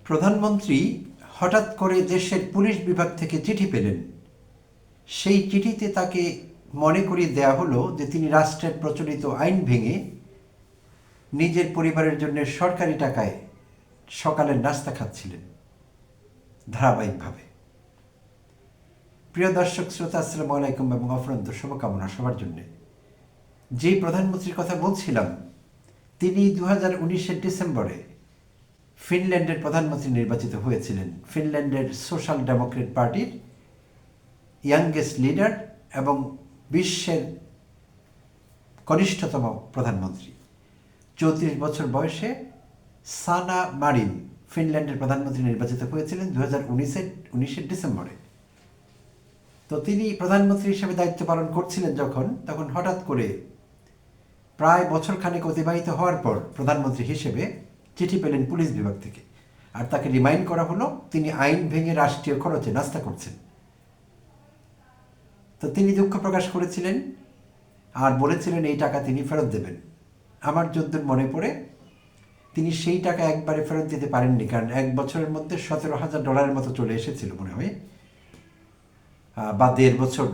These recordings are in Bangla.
প্রধানমন্ত্রী হঠাৎ করে দেশের পুলিশ বিভাগ থেকে চিঠি পেলেন। সেই চিঠিতে তাকে মনে করিয়ে দেয়া হলো যে তিনি রাষ্ট্রের প্রচলিত আইন ভেঙে নিজের পরিবারের জন্য সরকারি টাকায় সকালের নাস্তা খাচ্ছিলেন ধারাবাহিকভাবে। প্রিয় দর্শক শ্রোতা, আসসালামু আলাইকুম এবং অফুরন্ত শুভকামনা সবার জন্য। যে প্রধানমন্ত্রীর কথা বলছিলাম তিনি 2019-এর ডিসেম্বরে ফিনল্যান্ডের প্রধানমন্ত্রী নির্বাচিত হয়েছিলেন। ফিনল্যান্ডের সোশ্যাল ডেমোক্রেট পার্টির ইয়াংগেস্ট লিডার এবং বিশ্বের কনিষ্ঠতম প্রধানমন্ত্রী। 34 বছর বয়সে সানা মারিন ফিনল্যান্ডের প্রধানমন্ত্রী নির্বাচিত হয়েছিলেন 2019-এর ডিসেম্বরে। তো তিনি প্রধানমন্ত্রী হিসেবে দায়িত্ব পালন করছিলেন তখন হঠাৎ করে প্রায় বছরখানেক অতিবাহিত হওয়ার পর প্রধানমন্ত্রী হিসেবে চিঠি পেলেন পুলিশ বিভাগ থেকে। আর তাকে রিমাইন্ড করা হলো তিনি আইন ভেঙে রাষ্ট্রীয় খরচে নাস্তা করছেন। তো তিনি দুঃখ প্রকাশ করেছিলেন আর বলেছিলেন এই টাকা তিনি ফেরত দেবেন। আমার যদ্দূর মনে পড়ে তিনি সেই টাকা একবারে ফেরত দিতে পারেননি, কারণ 1 বছরের মধ্যে $17,000 মতো চলে এসেছিল মনে হয়, বা 1.5 বছর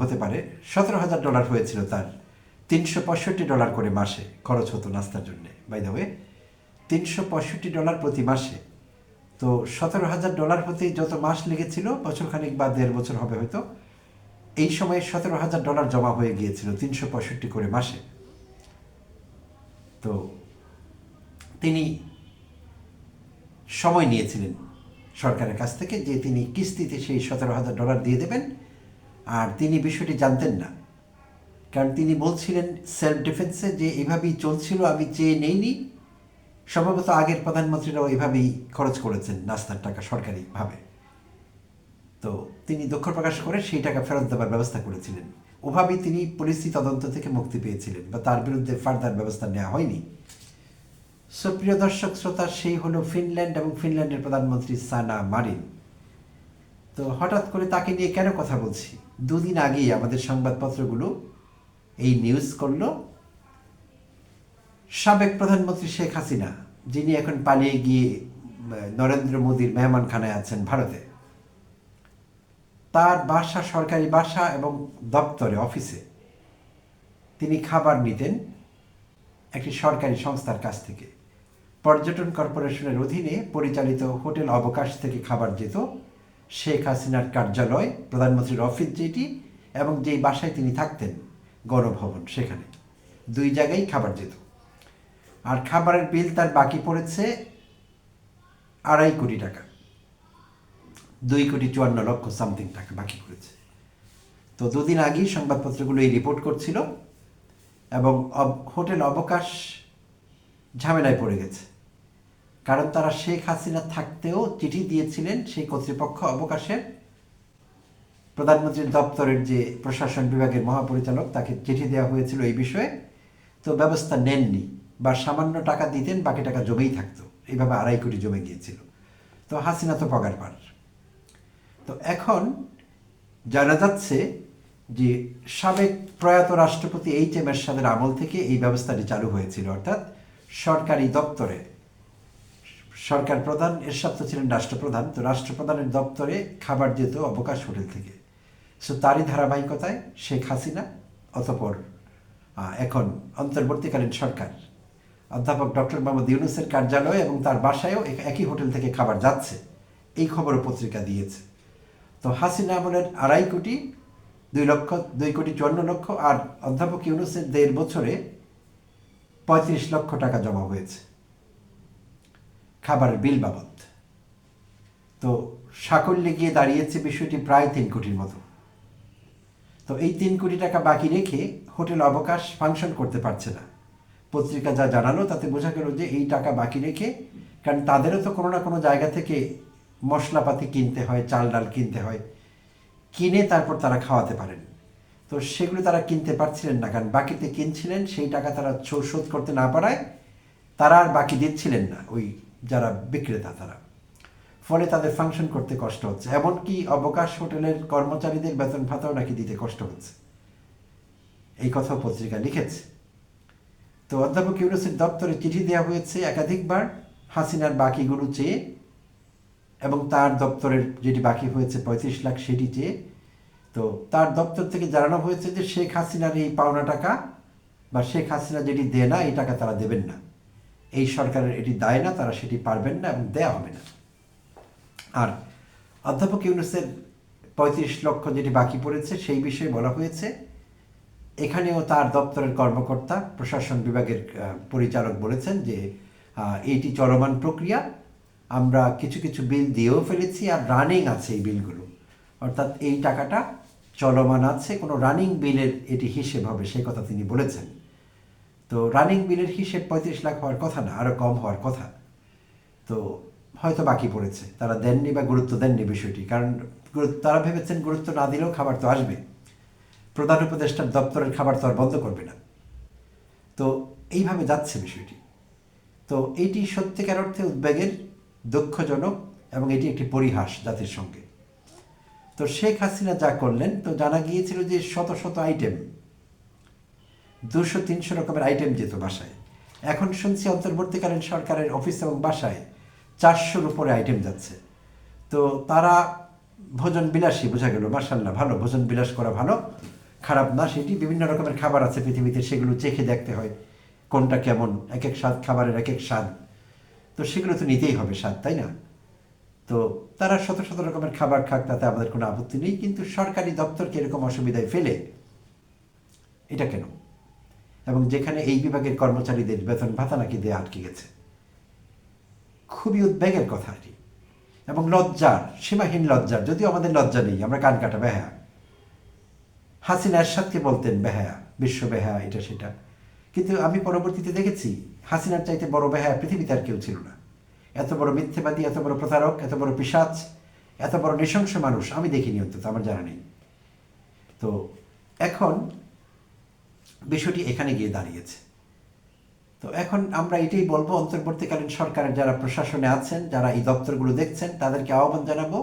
হতে পারে। $17,000 হয়েছিল তার। $365 করে মাসে খরচ হতো নাস্তার জন্যে। বাই দ্য ওয়ে, $365 প্রতি মাসে। তো $17,000 হতেই যত মাস লেগেছিল, বছরখানিক বা 1.5 বছর হবে হয়তো, এই সময়ে $17,000 জমা হয়ে গিয়েছিল 365 করে মাসে। তো তিনি সময় নিয়েছিলেন সরকারের কাছ থেকে যে তিনি কিস্তিতে সেই $17,000 দিয়ে দেবেন। আর তিনি বিষয়টি জানতেন না, কারণ তিনি বলছিলেন সেলফ ডিফেন্সে যে এভাবেই চলছিল, আমি চেয়ে নেইনি। সম্ভবত আগের প্রধানমন্ত্রীরাও এভাবেই খরচ করেছেন নাস্তার টাকা সরকারিভাবে। তো তিনি দুঃখ প্রকাশ করে সেই টাকা ফেরত দেওয়ার ব্যবস্থা করেছিলেন। ওভাবেই তিনি পুলিশি তদন্ত থেকে মুক্তি পেয়েছিলেন, বা তার বিরুদ্ধে ফার্দার ব্যবস্থা নেওয়া হয়নি। সুপ্রিয় দর্শক শ্রোতা, সেই হলো ফিনল্যান্ড এবং ফিনল্যান্ডের প্রধানমন্ত্রী সানা মারিন। তো হঠাৎ করে তাকে নিয়ে কেন কথা বলছি? 2 দিন আগেই আমাদের সংবাদপত্রগুলো এই নিউজ করল, সাবেক প্রধানমন্ত্রী শেখ হাসিনা, যিনি এখন পালিয়ে গিয়ে নরেন্দ্র মোদীর মেহমানখানায় আছেন ভারতে, তার বাসা, সরকারি বাসা এবং দপ্তরে, অফিসে তিনি খাবার নিতেন একটি সরকারি সংস্থার কাছ থেকে। পর্যটন কর্পোরেশনের অধীনে পরিচালিত হোটেল অবকাশ থেকে খাবার যেত শেখ হাসিনার কার্যালয়, প্রধানমন্ত্রীর অফিস যেটি, এবং যেই বাসায় তিনি থাকতেন গণভবন, সেখানে 2 জায়গায় খাবার যেত। আর খাবারের বিল তার বাকি পড়েছে $2.5 কোটি টাকা, 2,54,00,000 সামথিং টাকা বাকি পড়েছে। তো 2 দিন আগেই সংবাদপত্রগুলো এই রিপোর্ট করছিল, এবং হোটেল অবকাশ ঝামেলায় পড়ে গেছে, কারণ তারা শেখ হাসিনা থাকতেও চিঠি দিয়েছিলেন সেই কর্তৃপক্ষ অবকাশের। প্রধানমন্ত্রীর দপ্তরের যে প্রশাসন বিভাগের মহাপরিচালক, তাকে চিঠি দেওয়া হয়েছিল এই বিষয়ে। তো ব্যবস্থা নেননি, বা সামান্য টাকা দিতেন, বাকি টাকা জমেই থাকতো। এইভাবে $2.5 কোটি জমে গিয়েছিল। তো হাসিনা তো পগার পার। তো এখন জানা যাচ্ছে যে সাবেক প্রয়াত রাষ্ট্রপতি HM এরশাদের আমল থেকে এই ব্যবস্থাটি চালু হয়েছিল, অর্থাৎ সরকারি দপ্তরে সরকার প্রধান, এরশাদ তো ছিলেন রাষ্ট্রপ্রধান, তো রাষ্ট্রপ্রধানের দপ্তরে খাবার যেত অবকাশ হোটেল থেকে। সো তারই ধারাবাহিকতায় শেখ হাসিনা, অতঃপর এখন অন্তর্বর্তীকালীন সরকার, অধ্যাপক ডক্টর মোহাম্মদ ইউনূসের কার্যালয় এবং তার বাসায়ও একই হোটেল থেকে খাবার যাচ্ছে, এই খবরও পত্রিকা দিয়েছে। তো হাসিনা আমলের $2.5 কোটি, 2,54,00,000, আর অধ্যাপক ইউনূসের 1.5 বছরে 35 লক্ষ টাকা জমা হয়েছে খাবারের বিল বাবদ। তো সাকল্যে গিয়ে দাঁড়িয়েছে বিষয়টি প্রায় 3 কোটির মতো। তো এই 3 কোটি টাকা বাকি রেখে হোটেল অবকাশ ফাংশন করতে পারছে না। পত্রিকা যা জানালো তাতে বোঝা গেল যে এই টাকা বাকি রেখে, কারণ তাদেরও তো কোনো না কোনো জায়গা থেকে মশলাপাতি কিনতে হয়, চাল ডাল কিনতে হয়, কিনে তারপর তারা খাওয়াতে পারেন। তো সেগুলো তারা কিনতে পারছিলেন না, কারণ বাকিতে কিনছিলেন, সেই টাকা তারা শোধ করতে না পারায় তারা আর বাকি দিচ্ছিলেন না ওই যারা বিক্রেতা তারা। ফলে তাদের ফাংশন করতে কষ্ট হচ্ছে, এমনকি অবকাশ হোটেলের কর্মচারীদের বেতন ভাতাও নাকি দিতে কষ্ট হচ্ছে, এই কথাও পত্রিকা লিখেছে। তো অধ্যাপক ইউনূসের দপ্তরে চিঠি দেওয়া হয়েছে একাধিকবার হাসিনার বাকিগুলো চেয়ে, এবং তার দপ্তরের যেটি বাকি হয়েছে 35 লাখ সেটি চেয়ে, তো তার দপ্তর থেকে জানানো হয়েছে যে শেখ হাসিনার এই পাওনা টাকা বা শেখ হাসিনা যেটি দেয় না এই টাকা তারা দেবেন না, এই সরকারের এটি দায় না, তারা সেটি পারবেন না এবং দেয়া হবে না। আর অধ্যাপক ইউনূসের 35 লক্ষ যেটি বাকি পড়েছে সেই বিষয়ে বলা হয়েছে, এখানেও তার দপ্তরের কর্মকর্তা প্রশাসন বিভাগের পরিচালক বলেছেন যে এইটি চলমান প্রক্রিয়া, আমরা কিছু কিছু বিল দিয়েও ফেলেছি আর রানিং আছে এই বিলগুলো, অর্থাৎ এই টাকাটা চলমান আছে, কোনো রানিং বিলের এটি হিসেব হবে সেই কথা তিনি বলেছেন। তো রানিং বিলের হিসেব 35 লাখ হওয়ার কথা না, আরও কম হওয়ার কথা। তো হয়তো বাকি পড়েছে, তারা দেননি বা গুরুত্ব দেননি বিষয়টি, কারণ তারা ভেবেছেন গুরুত্ব না দিলেও খাবার তো আসবে, প্রধান উপদেষ্টার দপ্তরের খাবার তো আর বন্ধ করবে না। তো এইভাবে যাচ্ছে বিষয়টি। তো এইটি সত্যিকার অর্থে উদ্বেগের, দুঃখজনক এবং এটি একটি পরিহাস জাতির সঙ্গে। তো শেখ হাসিনা যা করলেন, তো জানা গিয়েছিল যে শত শত আইটেম, 200-300 রকমের আইটেম যেত বাসায়। এখন শুনছি অন্তর্বর্তীকালীন সরকারের অফিস এবং বাসায় 400-র উপরে আইটেম যাচ্ছে। তো তারা ভোজন বিলাসী, বোঝা গেল, মাশাআল্লাহ, ভালো, ভোজন বিলাস করা ভালো, খারাপ না সেটি। বিভিন্ন রকমের খাবার আছে পৃথিবীতে, সেগুলো চেখে দেখতে হয় কোনটা কেমন, এক এক স্বাদ, খাবারের এক এক স্বাদ, তো সেগুলো তো নিতেই হবে স্বাদ, তাই না? তো তারা শত শত রকমের খাবার খাক, তাতে আমাদের কোনো আপত্তি নেই, কিন্তু সরকারি দপ্তরকে এরকম অসুবিধায় ফেলে এটা কেন? এবং যেখানে এই বিভাগের কর্মচারীদের বেতন ভাতা নাকি দেয়া আটকে গেছে, খুবই উদ্বেগের কথা এটি, এবং লজ্জার, সীমাহীন লজ্জার। যদিও আমাদের লজ্জা নেই, আমরা কান কাটা বেহায়া। হাসিনা এরশাদকে বলতেন বেহায়া, বিশ্ব বেহায়া, এটা সেটা, কিন্তু আমি পরবর্তীতে দেখেছি হাসিনার চাইতে বড় বেহায়া পৃথিবীতে আর কেউ ছিল না। এত বড় মিথ্যেবাদী, এত বড় প্রতারক, এত বড় পিশাচ, এত বড় নৃশংস মানুষ আমি দেখিনি, অন্তত আমার জানা নেই। তো এখন বিষয়টি এখানে গিয়ে দাঁড়িয়েছে। তো এখন আমরা এটাই বলবো, অন্তর্বর্তীকালীন সরকারের যারা প্রশাসনে আছেন, যারা এই দপ্তরগুলো দেখছেন, তাদেরকে আহ্বান জানাবো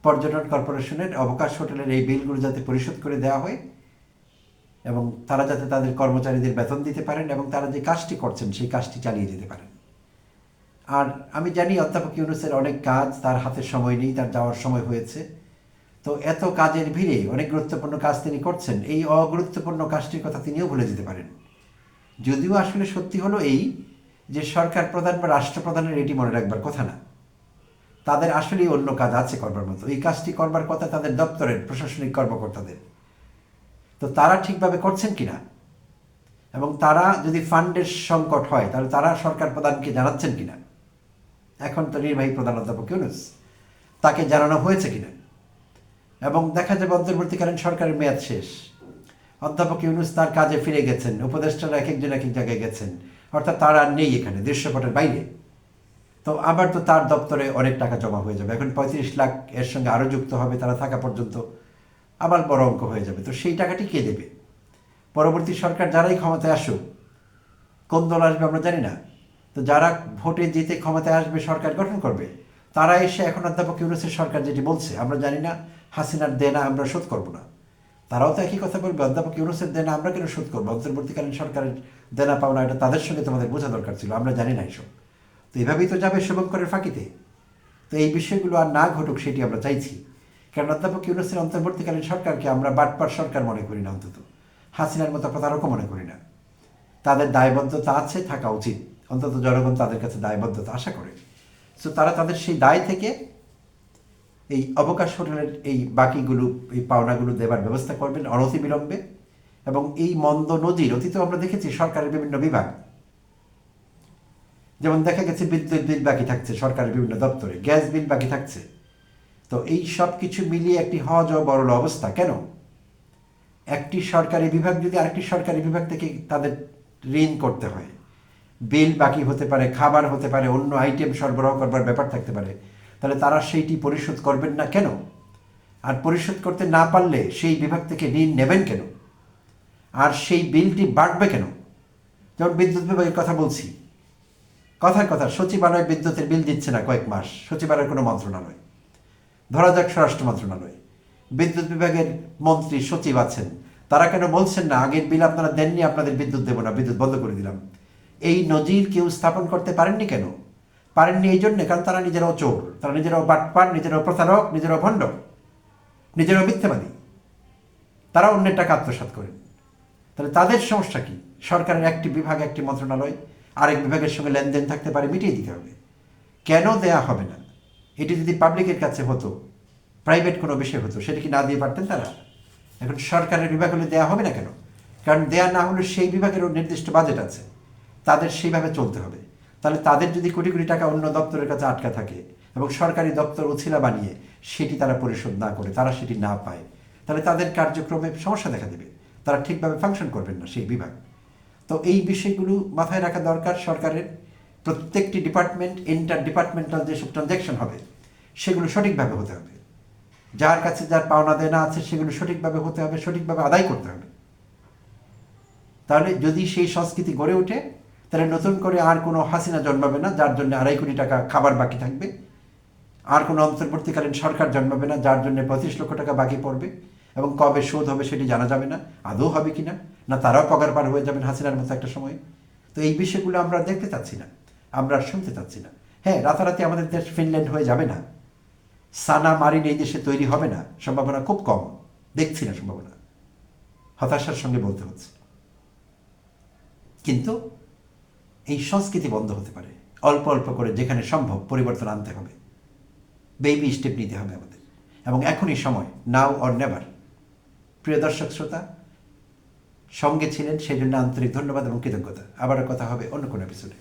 পর্যটন কর্পোরেশনের অবকাশ হোটেলের এই বিলগুলো যাতে পরিশোধ করে দেওয়া হয় এবং তারা যাতে তাদের কর্মচারীদের বেতন দিতে পারেন এবং তারা যে কাজটি করছেন সেই কাজটি চালিয়ে যেতে পারেন। আর আমি জানি অধ্যাপক ইউনূসের অনেক কাজ, তার হাতে সময় নেই, তার যাওয়ার সময় হয়েছে। তো এত কাজের ভিড়ে অনেক গুরুত্বপূর্ণ কাজ তিনি করছেন, এই অগুরুত্বপূর্ণ কাজটির কথা তিনিও ভুলে যেতে পারেন। যদিও আসলে সত্যি হলো এই যে সরকার প্রধান বা রাষ্ট্রপ্রধানের এটি মনে রাখবার কথা না, তাদের আসলেই অন্য কাজ আছে করবার মতো। এই কাজটি করবার কথা তাদের দপ্তরের প্রশাসনিক কর্মকর্তাদের। তো তারা ঠিকভাবে করছেন কিনা, এবং তারা যদি ফান্ডের সংকট হয় তাহলে তারা সরকার প্রধানকে জানাচ্ছেন কিনা, এখন তো নির্বাহী প্রধান অধ্যাপক ইউনূস, তাকে জানানো হয়েছে কিনা। এবং দেখা যাবে অন্তর্বর্তীকালীন সরকারের মেয়াদ শেষ, অধ্যাপক ইউনূস তার কাজে ফিরে গেছেন, উপদেষ্টারা এক একজন এক এক জায়গায় গেছেন, অর্থাৎ তারা আর নেই এখানে, দৃশ্যপটের বাইরে। তো আবার তো তার দপ্তরে অনেক টাকা জমা হয়ে যাবে, এখন 35 লাখ এর সঙ্গে আরও যুক্ত হবে, তারা থাকা পর্যন্ত আবার বড় অঙ্ক হয়ে যাবে। তো সেই টাকাটি কে দেবে? পরবর্তী সরকার যারাই ক্ষমতায় আসুক, কোন দল আসবে আমরা জানি না, তো যারা ভোটে জিতে ক্ষমতায় আসবে, সরকার গঠন করবে, তারা এসে এখন অধ্যাপক ইউনূসের সরকার যেটি বলছে, আমরা জানি না হাসিনার দেনা আমরা শোধ করব না, তারাও তো একই কথা বলবে, অধ্যাপক ইউনূসের দেনা আমরা কেন শোধ করবো, অন্তর্বর্তীকালীন সরকারের দেনা পাওনা এটা তাদের সঙ্গে তোমাদের বোঝা দরকার ছিল, আমরা জানি না এসব। তো এইভাবেই তো যাবে শুভঙ্করের ফাঁকিতে। তো এই বিষয়গুলো আর না ঘটুক সেটি আমরা চাইছি, কারণ অধ্যাপক ইউনূসের অন্তর্বর্তীকালীন সরকারকে আমরা বাটপার সরকার মনে করি না, অন্তত হাসিনার মতো প্রতারকও মনে করি না। তাদের দায়বদ্ধতা আছে, থাকা উচিত, অন্তত জনগণ তাদের কাছে দায়বদ্ধতা আশা করে। সো তারা তাদের সেই দায় থেকে এই অবকাশ হোটেলের এই বাকিগুলো, এই পাওনাগুলো দেবার ব্যবস্থা করবেন অনতিবিলম্বে। এবং এই মন্দ নজির অতীতেও আমরা দেখেছি সরকারের বিভিন্ন বিভাগ, যেমন দেখা গেছে বিদ্যুৎ বিল বাকি থাকছে সরকারের বিভিন্ন দপ্তরে, গ্যাস বিল বাকি থাকছে। তো এই সব কিছু মিলিয়ে একটি হজ ও বড়ল অবস্থা। কেন? একটি সরকারি বিভাগ যদি আরেকটি সরকারি বিভাগ থেকে তাদের ঋণ করতে হয়, বিল বাকি হতে পারে, খাবার হতে পারে, অন্য আইটেম সরবরাহ করবার ব্যাপার থাকতে পারে, তাহলে তারা সেইটি পরিশোধ করবেন না কেন? আর পরিশোধ করতে না পারলে সেই বিভাগ থেকে ঋণ নেবেন কেন? আর সেই বিলটি বাড়বে কেন? যেমন বিদ্যুৎ বিভাগের কথা বলছি, কথার কথা, সচিবালয় বিদ্যুতের বিল দিচ্ছে না কয়েক মাস, সচিবালয়ের কোনো মন্ত্রণালয়, ধরা যাক স্বরাষ্ট্র মন্ত্রণালয়, বিদ্যুৎ বিভাগের মন্ত্রী সচিব আছেন, তারা কেন বলছেন না আগের বিল আপনারা দেননি, আপনাদের বিদ্যুৎ দেবো না, বিদ্যুৎ বন্ধ করে দিলাম? এই নজির কেউ স্থাপন করতে পারেননি কেন? পারেননি এই জন্যে কারণ তারা নিজেরাও চোর, তারা নিজেরাও বাটপার, নিজেরাও প্রতারক, নিজেরাও ভণ্ড, নিজেরাও মিথ্যাবাদী, তারা অন্যের টাকা আত্মসাৎ করেন। তাহলে তাদের সমস্যা কি? সরকারের একটি বিভাগ, একটি মন্ত্রণালয় আরেক বিভাগের সঙ্গে লেনদেন থাকতে পারে, মিটিয়ে দিতে হবে। কেন দেয়া হবে না? এটি যদি পাবলিকের কাছে হতো, প্রাইভেট কোনো বিষয় হতো, সেটা কি না দিয়ে পারতেন তারা? এখন সরকারের বিভাগ হলে দেওয়া হবে না কেন? কারণ দেয়া না হলে সেই বিভাগেরও নির্দিষ্ট বাজেট আছে, তাদের সেইভাবে চলতে হবে। তাহলে তাদের যদি কোটি কোটি টাকা অন্য দপ্তরের কাছে আটকা থাকে এবং সরকারি দপ্তর উছিলা বানিয়ে সেটি তারা পরিশোধ না করে, তারা সেটি না পায়, তাহলে তাদের কার্যক্রমে সমস্যা দেখা দেবে, তারা ঠিকভাবে ফাংশন করবেন না সেই বিভাগ। তো এই বিষয়গুলো মাথায় রাখা দরকার সরকারের। প্রত্যেকটি ডিপার্টমেন্ট, ইন্টার ডিপার্টমেন্টাল যেসব ট্রানজ্যাকশন হবে সেগুলো সঠিকভাবে হতে হবে, যার কাছে যার পাওনা দেনা আছে সেগুলো সঠিকভাবে হতে হবে, সঠিকভাবে আদায় করতে হবে। তাহলে যদি সেই সংস্কৃতি গড়ে ওঠে, তাহলে নতুন করে আর কোনো হাসিনা জন্মাবে না যার জন্য 2.5 কোটি টাকা খাবার বাকি থাকবে, আর কোনো অন্তর্বর্তীকালীন সরকার জন্মাবে না যার জন্য 25 লক্ষ টাকা বাকি পড়বে, এবং কবে শোধ হবে সেটি জানা যাবে না, আদৌ হবে কিনা, না তারাও পগার পার হয়ে যাবেন হাসিনার মতো একটা সময়। তো এই বিষয়গুলো আমরা দেখতে চাচ্ছি না, আমরা শুনতে চাচ্ছি না। হ্যাঁ, রাতারাতি আমাদের দেশ ফিনল্যান্ড হয়ে যাবে না, সানা মারিন এই দেশে তৈরি হবে না, সম্ভাবনা খুব কম, দেখছি না সম্ভাবনা, হতাশার সঙ্গে বলতে হচ্ছে। কিন্তু এই সংস্কৃতি বন্ধ হতে পারে, অল্প অল্প করে যেখানে সম্ভব পরিবর্তন আনতে হবে, বেবি স্টেপ নিতে হবে আমাদের, এবং এখনই সময়, নাও অর নেভার। প্রিয় দর্শক শ্রোতা, সঙ্গে ছিলেন সেই জন্য আন্তরিক ধন্যবাদ এবং কৃতজ্ঞতা। আবারও কথা হবে অন্য কোনো এপিসোডে।